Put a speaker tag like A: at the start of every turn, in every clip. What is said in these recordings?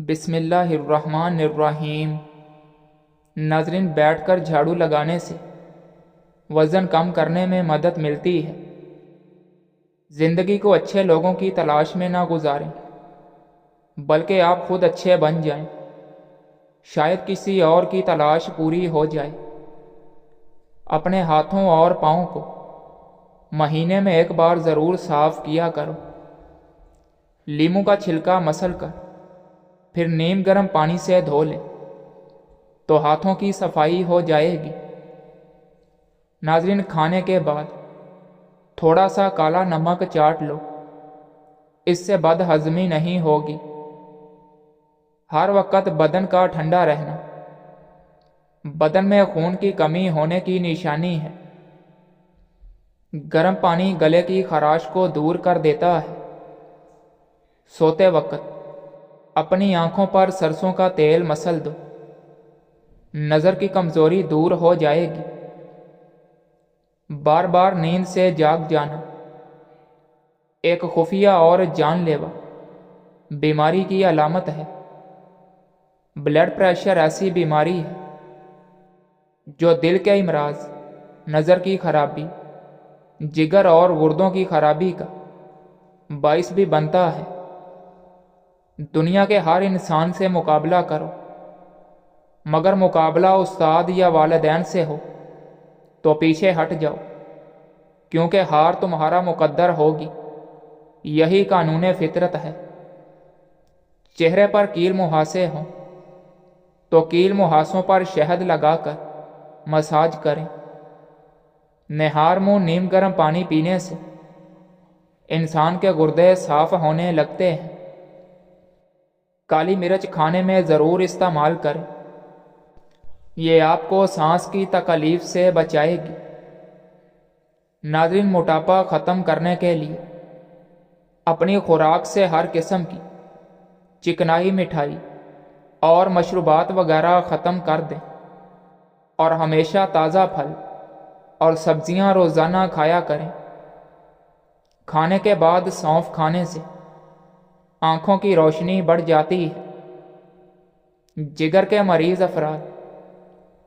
A: بسم اللہ الرحمن الرحیم۔ ناظرین، بیٹھ کر جھاڑو لگانے سے وزن کم کرنے میں مدد ملتی ہے۔ زندگی کو اچھے لوگوں کی تلاش میں نہ گزاریں، بلکہ آپ خود اچھے بن جائیں۔ شاید کسی اور کی تلاش پوری ہو جائے۔ اپنے ہاتھوں اور پاؤں کو مہینے میں ایک بار ضرور صاف کیا کرو۔ لیموں کا چھلکا مسل کر پھر نیم گرم پانی سے دھو لیں تو ہاتھوں کی صفائی ہو جائے گی۔ ناظرین، کھانے کے بعد تھوڑا سا کالا نمک چاٹ لو، اس سے بد ہضمی نہیں ہوگی۔ ہر وقت بدن کا ٹھنڈا رہنا بدن میں خون کی کمی ہونے کی نشانی ہے۔ گرم پانی گلے کی خراش کو دور کر دیتا ہے۔ سوتے وقت اپنی آنکھوں پر سرسوں کا تیل مسل دو، نظر کی کمزوری دور ہو جائے گی۔ بار بار نیند سے جاگ جانا ایک خفیہ اور جان لیوا بیماری کی علامت ہے۔ بلڈ پریشر ایسی بیماری ہے جو دل کے امراض، نظر کی خرابی، جگر اور گردوں کی خرابی کا باعث بھی بنتا ہے۔ دنیا کے ہر انسان سے مقابلہ کرو، مگر مقابلہ استاد یا والدین سے ہو تو پیچھے ہٹ جاؤ، کیونکہ ہار تمہارا مقدر ہوگی۔ یہی قانون فطرت ہے۔ چہرے پر کیل مہاسے ہوں تو کیل مہاسوں پر شہد لگا کر مساج کریں۔ نہار منہ نیم گرم پانی پینے سے انسان کے گردے صاف ہونے لگتے ہیں۔ کالی مرچ کھانے میں ضرور استعمال کریں، یہ آپ کو سانس کی تکلیف سے بچائے گی۔ ناظرین، موٹاپا ختم کرنے کے لیے اپنی خوراک سے ہر قسم کی چکنائی، مٹھائی اور مشروبات وغیرہ ختم کر دیں، اور ہمیشہ تازہ پھل اور سبزیاں روزانہ کھایا کریں۔ کھانے کے بعد سونف کھانے سے آنکھوں کی روشنی بڑھ جاتی ہے۔ جگر کے مریض افراد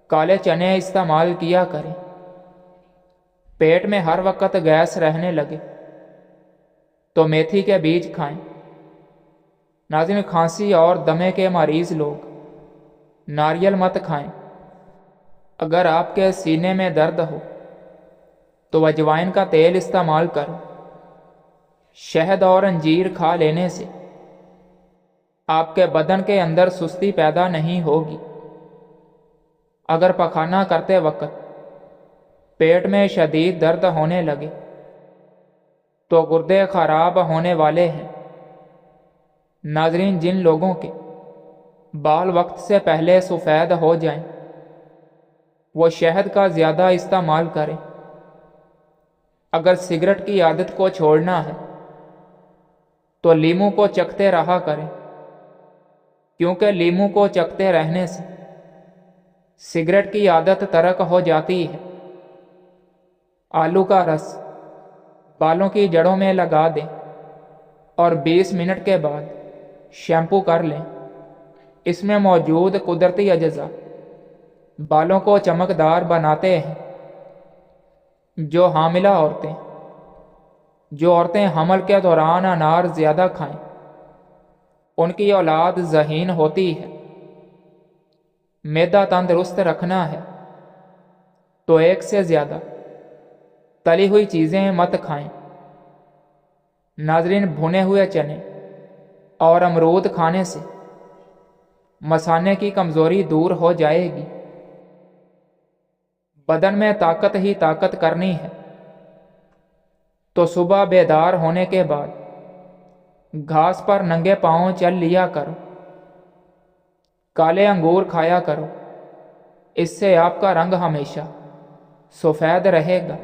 A: کالے چنے استعمال کیا کریں۔ پیٹ میں ہر وقت گیس رہنے لگے تو میتھی کے بیج کھائیں۔ ناظرین، کھانسی اور دمے کے مریض لوگ ناریل مت کھائیں۔ اگر آپ کے سینے میں درد ہو تو اجوائن کا تیل استعمال کرو۔ شہد اور انجیر کھا لینے سے آپ کے بدن کے اندر سستی پیدا نہیں ہوگی۔ اگر پخانہ کرتے وقت پیٹ میں شدید درد ہونے لگے تو گردے خراب ہونے والے ہیں۔ ناظرین، جن لوگوں کے بال وقت سے پہلے سفید ہو جائیں وہ شہد کا زیادہ استعمال کریں۔ اگر سگریٹ کی عادت کو چھوڑنا ہے تو لیموں کو چکھتے رہا کریں، کیونکہ لیموں کو چکھتے رہنے سے سگریٹ کی عادت ترک ہو جاتی ہے۔ آلو کا رس بالوں کی جڑوں میں لگا دیں اور 20 منٹ کے بعد شیمپو کر لیں۔ اس میں موجود قدرتی اجزاء بالوں کو چمکدار بناتے ہیں۔ جو عورتیں حمل کے دوران انار زیادہ کھائیں ان کی اولاد ذہین ہوتی ہے۔ معدہ تندرست رکھنا ہے تو ایک سے زیادہ تلی ہوئی چیزیں مت کھائیں۔ ناظرین، بھنے ہوئے چنے اور امرود کھانے سے مثانے کی کمزوری دور ہو جائے گی۔ بدن میں طاقت ہی طاقت کرنی ہے تو صبح بیدار ہونے کے بعد گھاس پر ننگے پاؤں چل لیا کرو۔ کالے انگور کھایا کرو، اس سے آپ کا رنگ ہمیشہ سفید رہے گا۔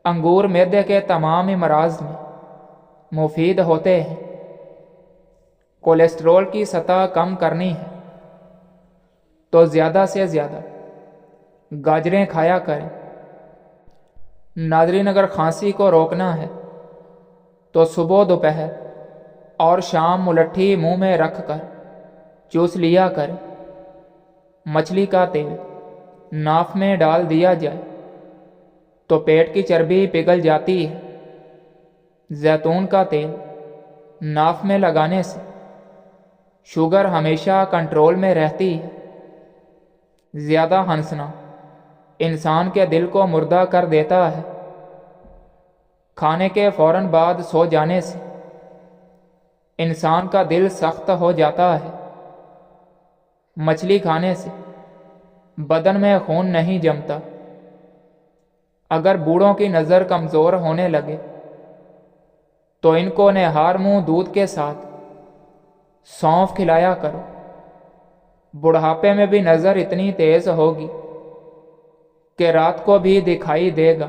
A: انگور معدے کے تمام امراض میں مفید ہوتے ہیں۔ کولیسٹرول کی سطح کم کرنی ہے تو زیادہ سے زیادہ گاجریں کھایا کریں۔ ناظرین، اگر کھانسی کو روکنا ہے تو صبح، دوپہر اور شام ملٹھی منہ میں رکھ کر چوس لیا کریں۔ مچھلی کا تیل ناف میں ڈال دیا جائے تو پیٹ کی چربی پگھل جاتی ہے۔ زیتون کا تیل ناف میں لگانے سے شوگر ہمیشہ کنٹرول میں رہتی ہے۔ زیادہ ہنسنا انسان کے دل کو مردہ کر دیتا ہے۔ کھانے کے فوراً بعد سو جانے سے انسان کا دل سخت ہو جاتا ہے۔ مچھلی کھانے سے بدن میں خون نہیں جمتا۔ اگر بوڑھوں کی نظر کمزور ہونے لگے تو ان کو نہار منہ دودھ کے ساتھ سونف کھلایا کرو۔ بڑھاپے میں بھی نظر اتنی تیز ہوگی کہ رات کو بھی دکھائی دے گا۔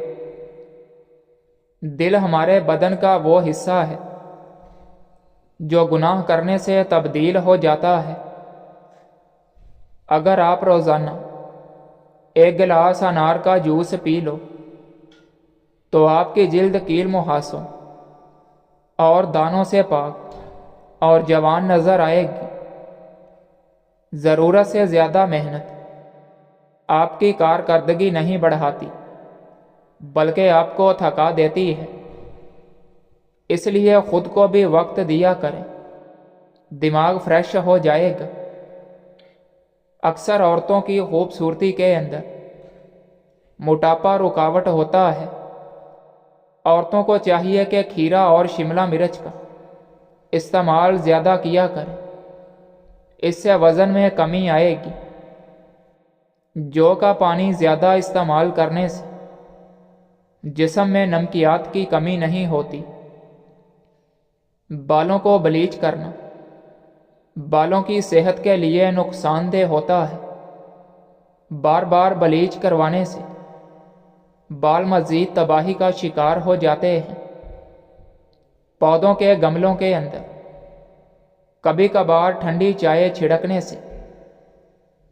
A: دل ہمارے بدن کا وہ حصہ ہے جو گناہ کرنے سے تبدیل ہو جاتا ہے۔ اگر آپ روزانہ 1 گلاس انار کا جوس پی لو تو آپ کی جلد کیل مہاسوں اور دانوں سے پاک اور جوان نظر آئے گی۔ ضرورت سے زیادہ محنت آپ کی کارکردگی نہیں بڑھاتی بلکہ آپ کو تھکا دیتی ہے۔ اس لیے خود کو بھی وقت دیا کریں، دماغ فریش ہو جائے گا۔ اکثر عورتوں کی خوبصورتی کے اندر موٹاپا رکاوٹ ہوتا ہے۔ عورتوں کو چاہیے کہ کھیرا اور شملہ مرچ کا استعمال زیادہ کیا کریں، اس سے وزن میں کمی آئے گی۔ جو کا پانی زیادہ استعمال کرنے سے جسم میں نمکیات کی کمی نہیں ہوتی۔ بالوں کو بلیچ کرنا بالوں کی صحت کے لیے نقصان دہ ہوتا ہے۔ بار بار بلیچ کروانے سے بال مزید تباہی کا شکار ہو جاتے ہیں۔ پودوں کے گملوں کے اندر کبھی کبھار ٹھنڈی چائے چھڑکنے سے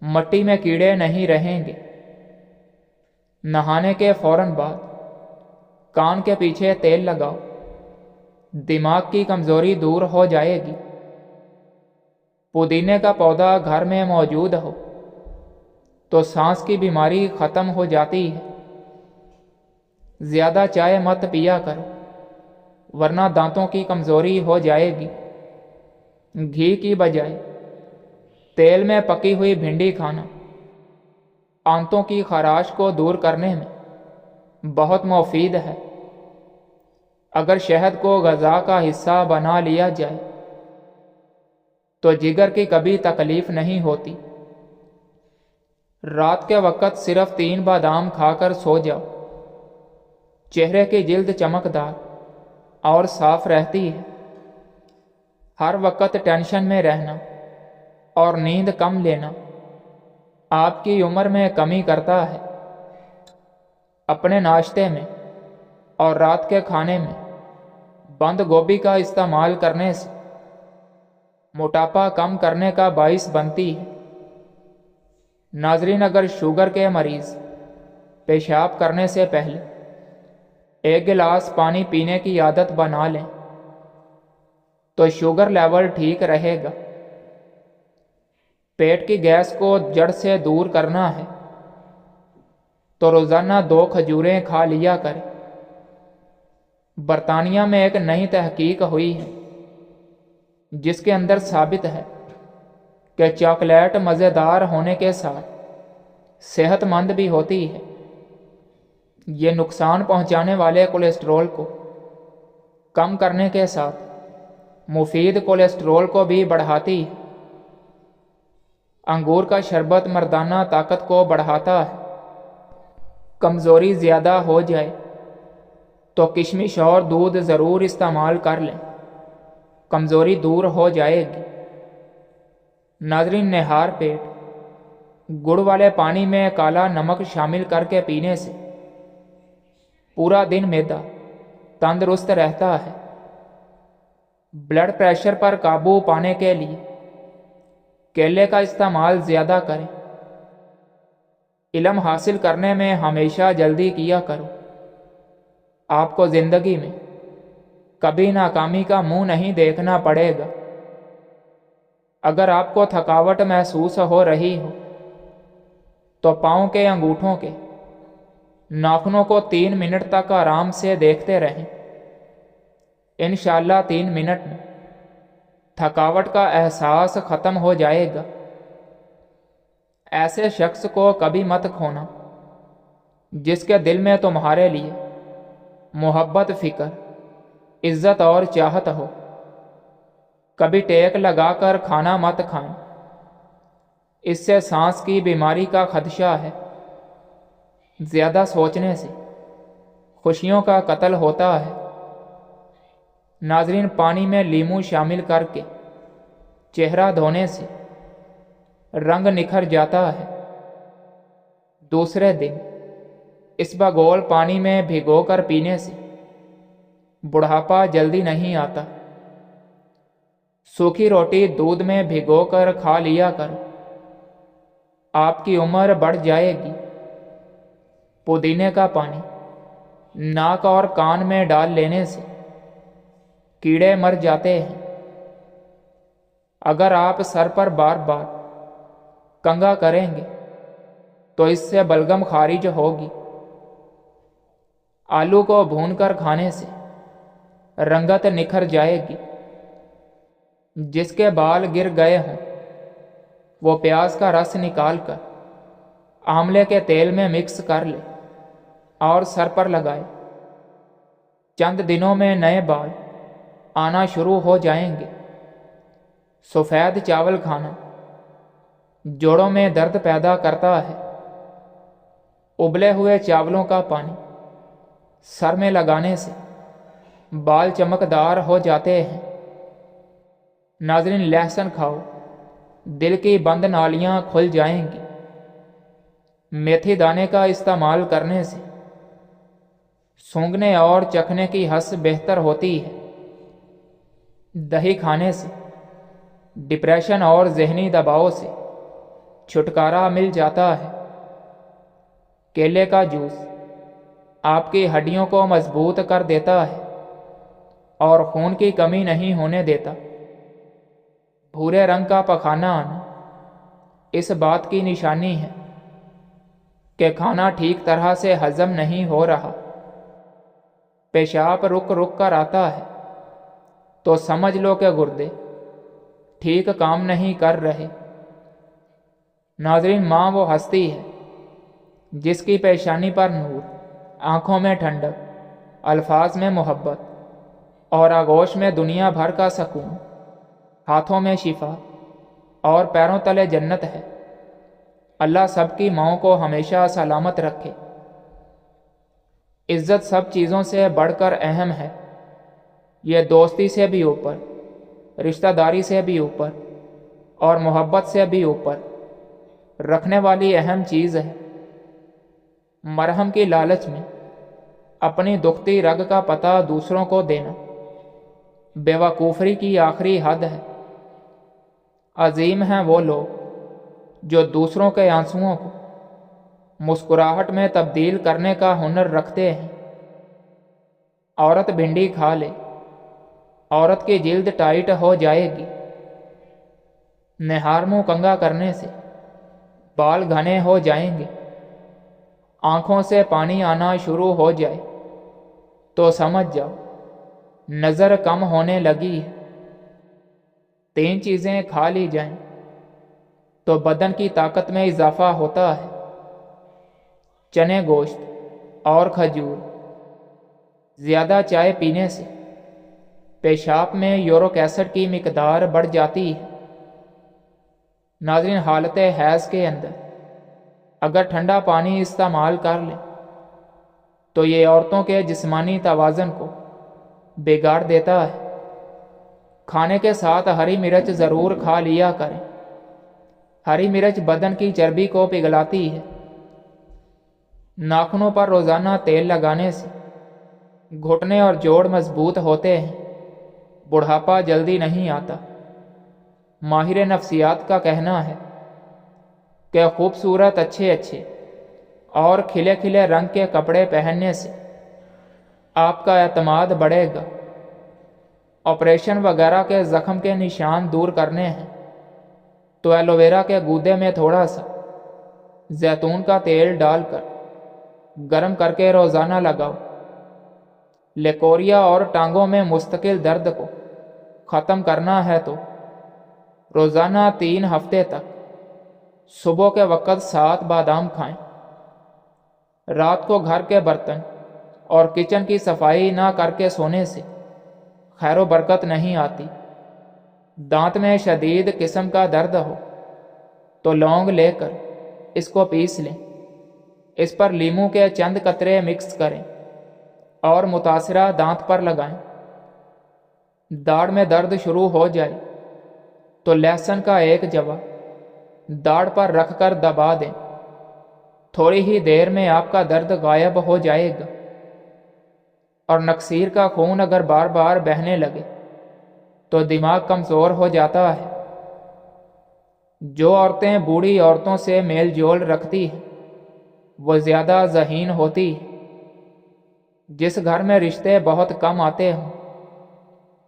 A: مٹی میں کیڑے نہیں رہیں گے۔ نہانے کے فوراً بعد کان کے پیچھے تیل لگاؤ، دماغ کی کمزوری دور ہو جائے گی۔ پودینے کا پودا گھر میں موجود ہو تو سانس کی بیماری ختم ہو جاتی ہے۔ زیادہ چائے مت پیا کرو ورنہ دانتوں کی کمزوری ہو جائے گی۔ گھی کی بجائے تیل میں پکی ہوئی بھنڈی کھانا آنتوں کی خراش کو دور کرنے میں بہت مفید ہے۔ اگر شہد کو غذا کا حصہ بنا لیا جائے تو جگر کی کبھی تکلیف نہیں ہوتی۔ رات کے وقت صرف 3 بادام کھا کر سو جاؤ، چہرے کی جلد چمکدار اور صاف رہتی ہے۔ ہر وقت ٹینشن میں رہنا اور نیند کم لینا آپ کی عمر میں کمی کرتا ہے۔ اپنے ناشتے میں اور رات کے کھانے میں بند گوبھی کا استعمال کرنے سے موٹاپا کم کرنے کا باعث بنتی ہے۔ ناظرین، اگر شوگر کے مریض پیشاب کرنے سے پہلے 1 گلاس پانی پینے کی عادت بنا لیں تو شوگر لیول ٹھیک رہے گا۔ پیٹ کی گیس کو جڑ سے دور کرنا ہے تو روزانہ 2 کھجوریں کھا لیا کریں۔ برطانیہ میں ایک نئی تحقیق ہوئی ہے جس کے اندر ثابت ہے کہ چاکلیٹ مزیدار ہونے کے ساتھ صحت مند بھی ہوتی ہے۔ یہ نقصان پہنچانے والے کولیسٹرول کو کم کرنے کے ساتھ مفید کولیسٹرول کو بھی بڑھاتی ہے۔ انگور کا شربت مردانہ طاقت کو بڑھاتا ہے۔ کمزوری زیادہ ہو جائے تو کشمش اور دودھ ضرور استعمال کر لیں، کمزوری دور ہو جائے گی۔ ناظرین، نہار پیٹ گڑ والے پانی میں کالا نمک شامل کر کے پینے سے پورا دن معدہ تندرست رہتا ہے۔ بلڈ پریشر پر قابو پانے کے لیے کیلے کا استعمال زیادہ کریں۔ علم حاصل کرنے میں ہمیشہ جلدی کیا کرو، آپ کو زندگی میں کبھی ناکامی کا منہ نہیں دیکھنا پڑے گا۔ اگر آپ کو تھکاوٹ محسوس ہو رہی ہو تو پاؤں کے انگوٹھوں کے ناخنوں کو 3 منٹ تک آرام سے دیکھتے رہیں۔ انشاءاللہ 3 منٹ میں تھکاوٹ کا احساس ختم ہو جائے گا۔ ایسے شخص کو کبھی مت کھونا جس کے دل میں تمہارے لیے محبت، فکر، عزت اور چاہت ہو۔ کبھی ٹیک لگا کر کھانا مت کھائیں، اس سے سانس کی بیماری کا خدشہ ہے۔ زیادہ سوچنے سے خوشیوں کا قتل ہوتا ہے۔ ناظرین، پانی میں لیموں شامل کر کے چہرہ دھونے سے رنگ نکھر جاتا ہے۔ دوسرے دن اسبگول پانی میں بھگو کر پینے سے بڑھاپا جلدی نہیں آتا۔ سوکھی روٹی دودھ میں بھگو کر کھا لیا کرو، آپ کی عمر بڑھ جائے گی۔ پودینے کا پانی ناک اور کان میں ڈال لینے سے کیڑے مر جاتے ہیں۔ اگر آپ سر پر بار بار کنگھا کریں گے تو اس سے بلغم خارج ہوگی۔ آلو کو بھون کر کھانے سے رنگت نکھر جائے گی۔ جس کے بال گر گئے ہوں وہ پیاز کا رس نکال کر آملے کے تیل میں مکس کر لے اور سر پر لگائے۔ چند دنوں میں نئے بال آنا شروع ہو جائیں گے۔ سفید چاول کھانا جوڑوں میں درد پیدا کرتا ہے۔ ابلے ہوئے چاولوں کا پانی سر میں لگانے سے بال چمکدار ہو جاتے ہیں۔ ناظرین، لہسن کھاؤ، دل کی بند نالیاں کھل جائیں گی۔ میتھی دانے کا استعمال کرنے سے سونگھنے اور چکھنے کی حس بہتر ہوتی ہے۔ دہی کھانے سے ڈپریشن اور ذہنی دباؤ سے چھٹکارا مل جاتا ہے۔ کیلے کا جوس آپ کی ہڈیوں کو مضبوط کر دیتا ہے اور خون کی کمی نہیں ہونے دیتا۔ بھورے رنگ کا پخانہ آنا اس بات کی نشانی ہے کہ کھانا ٹھیک طرح سے ہضم نہیں ہو رہا۔ پیشاب رک رک کر آتا ہے تو سمجھ لو کہ گردے ٹھیک کام نہیں کر رہے۔ ناظرین، ماں وہ ہستی ہے جس کی پیشانی پر نور، آنکھوں میں ٹھنڈک، الفاظ میں محبت اور آغوش میں دنیا بھر کا سکون، ہاتھوں میں شفا اور پیروں تلے جنت ہے۔ اللہ سب کی ماؤں کو ہمیشہ سلامت رکھے۔ عزت سب چیزوں سے بڑھ کر اہم ہے۔ یہ دوستی سے بھی اوپر، رشتہ داری سے بھی اوپر اور محبت سے بھی اوپر رکھنے والی اہم چیز ہے۔ مرہم کی لالچ میں اپنی دکھتی رگ کا پتہ دوسروں کو دینا بیوقوفی کی آخری حد ہے۔ عظیم ہیں وہ لوگ جو دوسروں کے آنسوؤں کو مسکراہٹ میں تبدیل کرنے کا ہنر رکھتے ہیں۔ عورت بھنڈی کھا لے، عورت کی جلد ٹائٹ ہو جائے گی۔ نہار منہ کنگھا کرنے سے بال گھنے ہو جائیں گے۔ آنکھوں سے پانی آنا شروع ہو جائے تو سمجھ جاؤ نظر کم ہونے لگی ہے۔ 3 چیزیں کھا لی جائیں تو بدن کی طاقت میں اضافہ ہوتا ہے: چنے گوشت اور کھجور۔ زیادہ چائے پینے سے پیشاب میں یورک ایسڈ کی مقدار بڑھ جاتی ہے۔ ناظرین، حالت حیض کے اندر اگر ٹھنڈا پانی استعمال کر لیں تو یہ عورتوں کے جسمانی توازن کو بگاڑ دیتا ہے۔ کھانے کے ساتھ ہری مرچ ضرور کھا لیا کریں۔ ہری مرچ بدن کی چربی کو پگھلاتی ہے۔ ناخنوں پر روزانہ تیل لگانے سے گھٹنے اور جوڑ مضبوط ہوتے ہیں۔ بڑھاپا جلدی نہیں آتا۔ ماہر نفسیات کا کہنا ہے کہ خوبصورت، اچھے اور کھلے کھلے رنگ کے کپڑے پہننے سے آپ کا اعتماد بڑھے گا۔ آپریشن وغیرہ کے زخم کے نشان دور کرنے ہیں تو ایلوویرا کے گودے میں تھوڑا سا زیتون کا تیل ڈال کر گرم کر کے روزانہ لگاؤ۔ لیکوریا اور ٹانگوں میں مستقل درد کو ختم کرنا ہے تو روزانہ 3 ہفتے تک صبح کے وقت 7 بادام کھائیں۔ رات کو گھر کے برتن اور کچن کی صفائی نہ کر کے سونے سے خیر و برکت نہیں آتی۔ دانت میں شدید قسم کا درد ہو تو لونگ لے کر اس کو پیس لیں، اس پر لیموں کے چند قطرے مکس کریں اور متاثرہ دانت پر لگائیں۔ داڑھ میں درد شروع ہو جائے تو لہسن کا 1 جوا داڑھ پر رکھ کر دبا دیں، تھوڑی ہی دیر میں آپ کا درد غائب ہو جائے گا۔ اور نکسیر کا خون اگر بار بار بہنے لگے تو دماغ کمزور ہو جاتا ہے۔ جو عورتیں بوڑھی عورتوں سے میل جول رکھتی ہیں وہ زیادہ ذہین ہوتی ہیں۔ جس گھر میں رشتے بہت کم آتے ہوں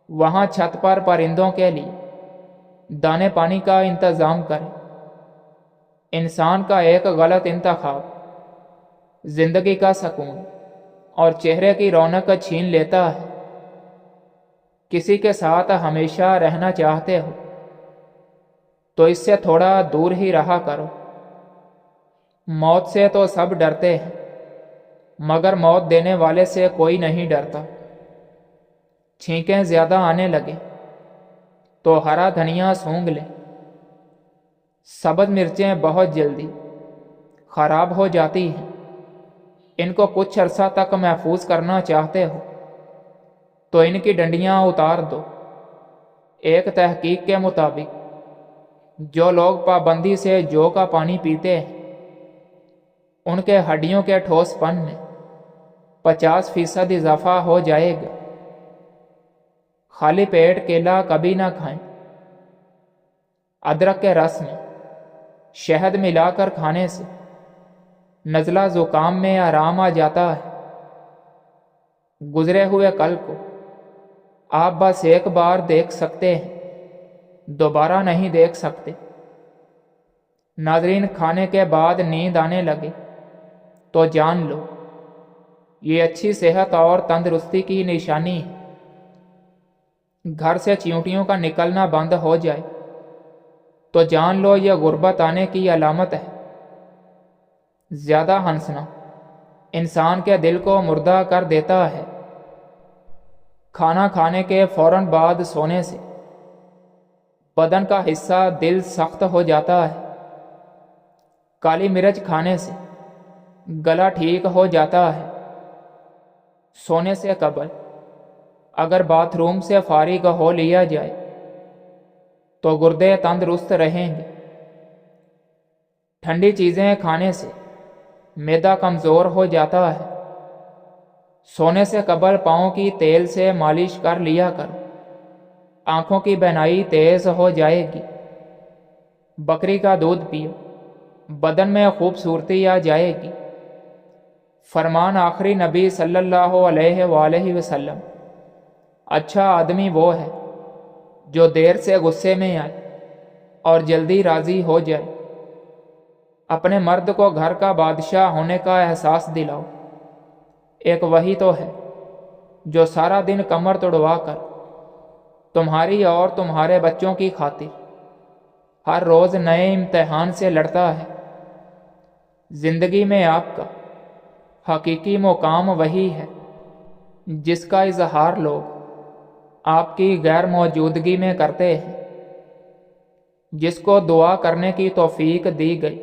A: وہاں چھت پر پرندوں کے لیے دانے پانی کا انتظام کریں۔ انسان کا ایک غلط انتخاب زندگی کا سکون اور چہرے کی رونق چھین لیتا ہے۔ کسی کے ساتھ ہمیشہ رہنا چاہتے ہو تو اس سے تھوڑا دور ہی رہا کرو۔ موت سے تو سب ڈرتے ہیں مگر موت دینے والے سے کوئی نہیں ڈرتا۔ چھینکیں زیادہ آنے لگے تو ہرا دھنیا سونگھ لیں۔ سبز مرچیں بہت جلدی خراب ہو جاتی ہیں، ان کو کچھ عرصہ تک محفوظ کرنا چاہتے ہو تو ان کی ڈنڈیاں اتار دو۔ ایک تحقیق کے مطابق جو لوگ پابندی سے جو کا پانی پیتے ہیں ان کے ہڈیوں کے ٹھوس پن میں 50% اضافہ ہو جائے گا۔ خالی پیٹ کیلا کبھی نہ کھائیں۔ ادرک کے رس میں شہد ملا کر کھانے سے نزلہ زکام میں آرام آ جاتا ہے۔ گزرے ہوئے کل کو آپ بس ایک بار دیکھ سکتے ہیں، دوبارہ نہیں دیکھ سکتے۔ ناظرین، کھانے کے بعد نیند آنے لگے تو جان لو یہ اچھی صحت اور تندرستی کی نشانی ہے۔ گھر سے چیونٹیوں کا نکلنا بند ہو جائے تو جان لو یہ غربت آنے کی علامت ہے۔ زیادہ ہنسنا انسان کے دل کو مردہ کر دیتا ہے۔ کھانا کھانے کے فوراً بعد سونے سے بدن کا حصہ دل سخت ہو جاتا ہے۔ کالی مرچ کھانے سے گلا ٹھیک ہو جاتا ہے۔ سونے سے قبل اگر باتھ روم سے فارغ ہو لیا جائے تو گردے تندرست رہیں گے۔ ٹھنڈی چیزیں کھانے سے معدہ کمزور ہو جاتا ہے۔ سونے سے قبل پاؤں کی تیل سے مالش کر لیا کرو، آنکھوں کی بینائی تیز ہو جائے گی۔ بکری کا دودھ پیو، بدن میں خوبصورتی آ جائے گی۔ فرمان آخری نبی صلی اللہ علیہ وآلہ وسلم: اچھا آدمی وہ ہے جو دیر سے غصے میں آئے اور جلدی راضی ہو جائے۔ اپنے مرد کو گھر کا بادشاہ ہونے کا احساس دلاؤ۔ ایک وہی تو ہے جو سارا دن کمر توڑوا کر تمہاری اور تمہارے بچوں کی خاطر ہر روز نئے امتحان سے لڑتا ہے۔ زندگی میں آپ کا حقیقی مقام وہی ہے جس کا اظہار لوگ آپ کی غیر موجودگی میں کرتے ہیں۔ جس کو دعا کرنے کی توفیق دی گئی